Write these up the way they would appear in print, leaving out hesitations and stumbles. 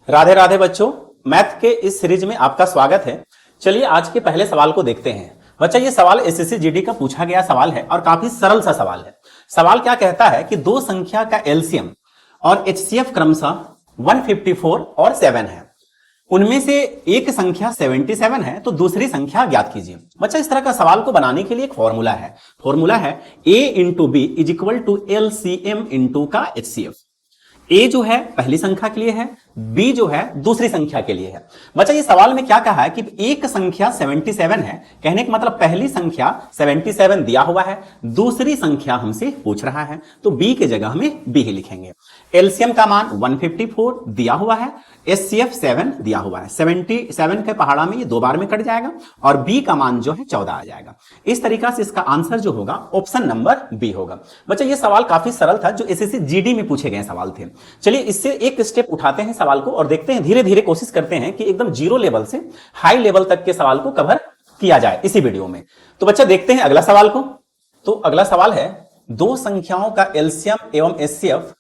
राधे राधे बच्चों, मैथ के इस सीरीज में आपका स्वागत है। चलिए आज के पहले सवाल को देखते हैं। बच्चा ये सवाल एसएससी जीडी का पूछा गया सवाल है और काफी सरल सा सवाल है। सवाल क्या कहता है कि दो संख्या का एलसीएम और एचसीएफ क्रमशः 154 और 7 है। उनमें से एक संख्या 77 है तो दूसरी संख्या ज्ञात कीजिए। बच्चा इस तरह का सवाल को बनाने के लिए एक फॉर्मूला है a into B is equal to LCM into का एचसीएफ। ए जो है पहली संख्या के लिए है, बी जो है दूसरी संख्या के लिए है। बच्चा ये सवाल में क्या कहा है कि एक संख्या 77 है, कहने का मतलब पहली संख्या 77 दिया हुआ है, दूसरी संख्या हमसे पूछ रहा है तो बी के जगह हमें बी ही लिखेंगे। एलसीएम का मान 154 दिया हुआ है, एचसीएफ 7 दिया हुआ है। 77 के पहाड़ा में ये दो बार में कट जाएगा और बी का मान जो है 14 आ जाएगा। इस तरीका से इसका आंसर जो होगा ऑप्शन नंबर बी होगा। बच्चा ये सवाल काफी सरल था जो एसएससी जीडी में पूछे गए सवाल थे। चलिए इससे एक स्टेप उठाते हैं सवाल को और देखते हैं, धीरे धीरे कोशिश करते हैं कि एकदम जीरो लेवल से हाई लेवल तक के सवाल को कवर किया जाए इसी वीडियो में। तो बच्चा देखते हैं अगला सवाल को। तो अगला सवाल है दो संख्याओं का एलसीएम एवं एचसीएफ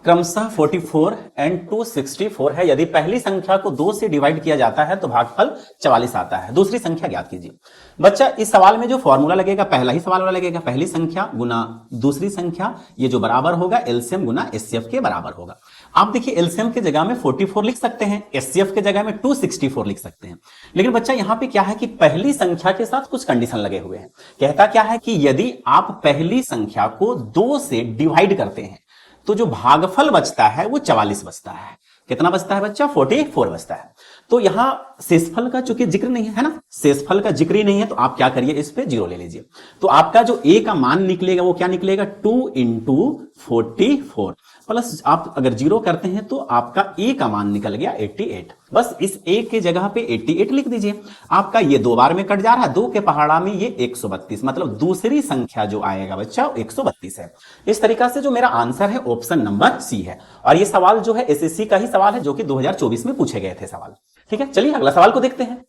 क्रमशः 44 एंड 264 है। यदि पहली संख्या को 2 से डिवाइड किया जाता है तो भागफल 44 आता है। दूसरी संख्या ज्ञात कीजिए। बच्चा इस सवाल में जो फॉर्मूला लगेगा, पहला ही सवाल लगेगा, पहली संख्या गुना दूसरी संख्या, ये जो बराबर होगा एलसीएम गुना एचसीएफ के बराबर होगा। आप देखिए एलसीएम के जगह में 44 लिख सकते हैं, एचसीएफ के जगह में 264 लिख सकते हैं। लेकिन बच्चा यहां पे क्या है कि पहली संख्या के साथ कुछ कंडीशन लगे हुए हैं। कहता क्या है कि यदि आप पहली संख्या को 2 से डिवाइड करते हैं तो जो भागफल बचता है वो 44 बचता है। कितना बचता है बच्चा? 44 बचता है। तो यहां शेषफल का चूंकि जिक्र नहीं है ना, शेषफल का जिक्र ही नहीं है तो आप क्या करिए, इस पे 0 ले लीजिए। तो आपका जो ए का मान निकलेगा वो क्या निकलेगा? 2 इंटू 44 प्लस आप अगर 0 करते हैं तो आपका ए का मान निकल गया 88। बस इस ए के जगह पे 88 लिख दीजिए। आपका ये दो बार में कट जा रहा है, 2 के पहाड़ा में ये 132, मतलब दूसरी संख्या जो आएगा बच्चा 132 है। इस तरीका से जो मेरा आंसर है ऑप्शन नंबर सी है। और ये सवाल जो है एसएससी का ही सवाल है जो कि 2024 में पूछे गए थे सवाल। ठीक है, चलिए अगला सवाल को देखते हैं।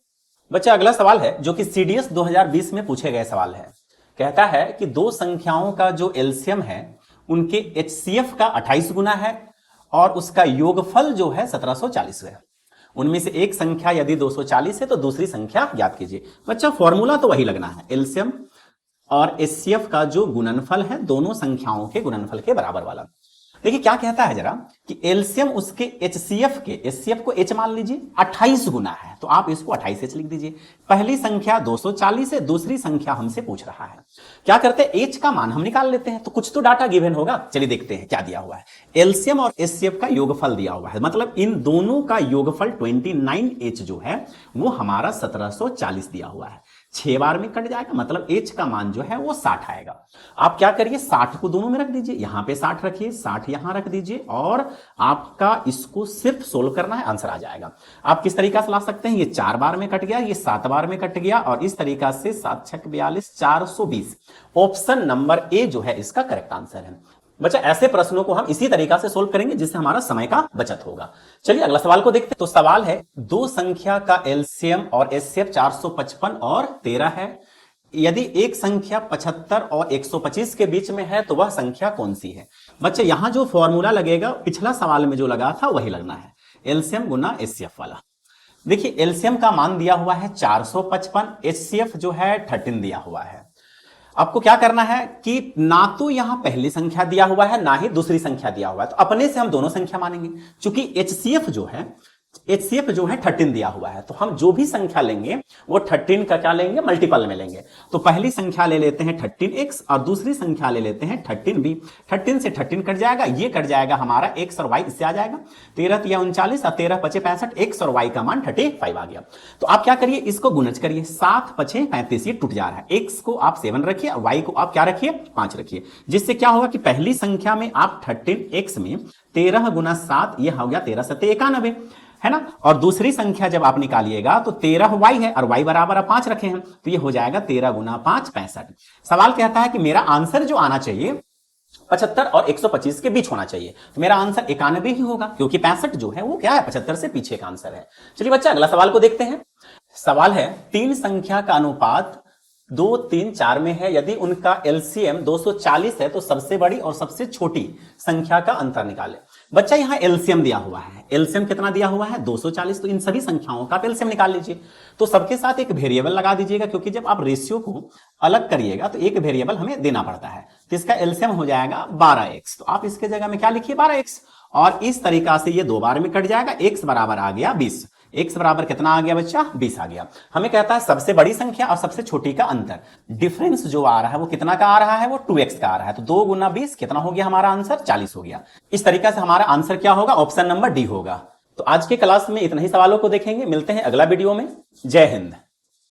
बच्चा अगला सवाल है जो कि सीडीएस 2020 में पूछे गए सवाल है। कहता है कि दो संख्याओं का जो एलसीएम है उनके एचसीएफ का 28 गुना है और उसका योगफल जो है 1740 है। उनमें से एक संख्या यदि 240 है तो दूसरी संख्या ज्ञात कीजिए। बच्चा फॉर्मूला तो वही लगना है, एलसीएम और एचसीएफ का जो गुणनफल है दोनों संख्याओं के गुणनफल के बराबर वाला। देखिए क्या कहता है जरा कि एलसीएम उसके एचसीएफ को एच मान लीजिए 28 गुना है तो आप इसको 28h लिख दीजिए। पहली संख्या 240 है, दूसरी संख्या हमसे पूछ रहा है। क्या करते हैं, एच का मान हम निकाल लेते हैं तो कुछ तो डाटा गिवन होगा। चलिए देखते हैं क्या दिया हुआ है। एलसीएम और एचसीएफ का योगफल दिया हुआ है, मतलब इन दोनों का योगफल 29h जो है वो हमारा 1740 दिया हुआ है। 6 बार में कट जाएगा, मतलब एच का मान जो है वो 60 आएगा। आप क्या करिए, 60 को दोनों में रख दीजिए, यहां पे 60 रखिए, 60 यहां रख दीजिए और आपका इसको सिर्फ सोल्व करना है, आंसर आ जाएगा। आप किस तरीका से ला सकते हैं, ये 4 बार में कट गया, ये 7 बार में कट गया और इस तरीका से 7 6 42 420। ऑप्शन नंबर ए जो है इसका करेक्ट आंसर है। बच्चा ऐसे प्रश्नों को हम इसी तरीका से सोल्व करेंगे जिससे हमारा समय का बचत होगा। चलिए अगला सवाल को देखते हैं। तो सवाल है दो संख्या का एलसीएम और एचसीएफ 455 और 13 है। यदि एक संख्या 75 और 125 के बीच में है तो वह संख्या कौन सी है? बच्चे यहां जो फॉर्मूला लगेगा पिछला सवाल में जो लगा था वही लगना है, एलसीएम गुना एचसीएफ वाला। देखिए एलसीएम का मान दिया हुआ है 455, एचसीएफ जो है 13 दिया हुआ है। आपको क्या करना है कि ना तो यहां पहली संख्या दिया हुआ है ना ही दूसरी संख्या दिया हुआ है, तो अपने से हम दोनों संख्या मानेंगे। क्योंकि एचसीएफ जो है 13 दिया हुआ है तो हम जो भी संख्या लेंगे वो 13 का क्या लेंगे, मल्टीपल में लेंगे। तो पहली संख्या ले लेते हैं 13x और दूसरी संख्या ले लेते हैं 13b। 13 से 13 कट जाएगा, ये कट जाएगा हमारा x और y, इससे आ जाएगा 13 या 39 और 13 पचे 65, x और y का मान 35 आ गया। तो आप क्या करिए, इसको गुणज करिए, 7 पचे 35, ये टूट जा रहा है। x को आप 7 रखिए और y को आप क्या रखिए, 5 रखिए, जिससे क्या होगा कि पहली संख्या में आप 13x में 13 गुना 7, ये हो गया 13 7 91 है ना। और दूसरी संख्या जब आप निकालिएगा तो 13y है और y बराबर आप 5 रखे हैं तो ये हो जाएगा 13 गुना 5 65। सवाल कहता है कि मेरा आंसर जो आना चाहिए 75 और 125 के बीच होना चाहिए, तो मेरा आंसर 91 ही होगा क्योंकि 65 जो है वो क्या है, 75 से पीछे का आंसर है। चलिए बच्चा अगला सवाल को देखते हैं। सवाल है तीन संख्या का अनुपात 2 3 4 में है। यदि उनका एलसीएम 240 है तो सबसे बड़ी और सबसे छोटी संख्या का अंतर निकालें। बच्चा यहाँ एलसीएम दिया हुआ है, एलसीएम कितना दिया हुआ है 240, तो इन सभी संख्याओं का आप एलसीएम निकाल लीजिए। तो सबके साथ एक वेरिएबल लगा दीजिएगा, क्योंकि जब आप रेशियो को अलग करिएगा तो एक वेरिएबल हमें देना पड़ता है। तो इसका एलसीएम हो जाएगा 12x, तो आप इसके जगह में क्या लिखिए 12x, और इस तरीका से ये 2 बार में कट जाएगा, x बराबर आ गया 20। x बराबर कितना आ गया बच्चा 20 आ गया। हमें कहता है सबसे बड़ी संख्या और सबसे छोटी का अंतर, डिफरेंस जो आ रहा है वो कितना का आ रहा है, वो 2x का आ रहा है। तो 2 गुना 20 कितना हो गया हमारा आंसर 40 हो गया। इस तरीका से हमारा आंसर क्या होगा, ऑप्शन नंबर डी होगा। तो आज के क्लास में इतना ही सवालों को देखेंगे, मिलते हैं अगला वीडियो में। जय हिंद।